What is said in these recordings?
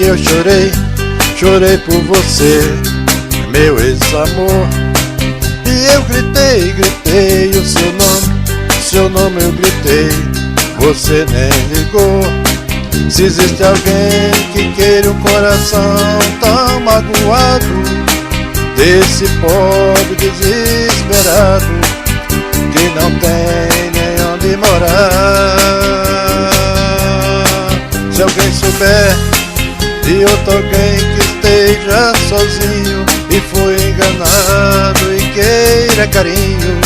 eu chorei por você, meu ex-amor. E eu gritei o seu nome eu gritei, você nem ligou. Se existe alguém que queira um coração tão magoado, desse pobre desesperado, que não tem nem onde morar. Se alguém souber de outro alguém que esteja sozinho e foi enganado e queira carinho,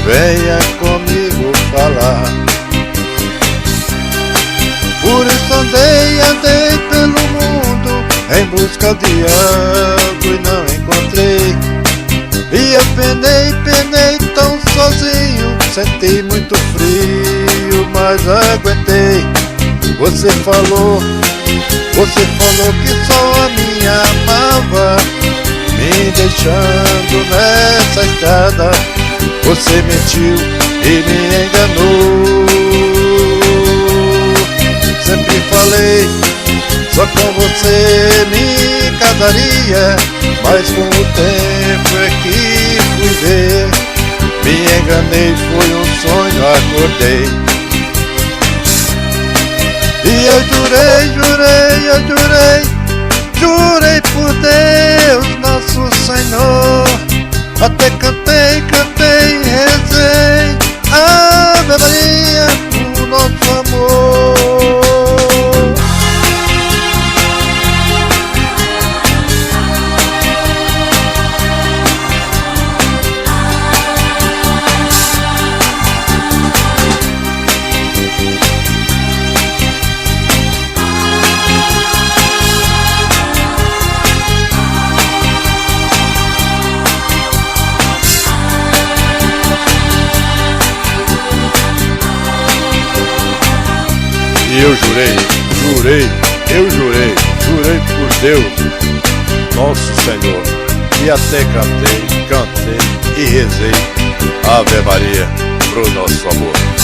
venha comigo falar. Por isso andei pelo mundo em busca de algo e não encontrei. E eu penei tão sozinho, senti muito frio, mas aguentei. Você falou que só a me amava, me deixando nessa estrada. Você mentiu e me enganou. Sempre falei, só com você me casaria, mas com o tempo é que fui ver. Me enganei, foi um sonho, acordei. E eu jurei por Deus, nosso Senhor. Até cantei, rezei Ave Maria por nosso amor. E eu jurei por Deus, nosso Senhor, e até cantei e rezei Ave Maria pro nosso amor.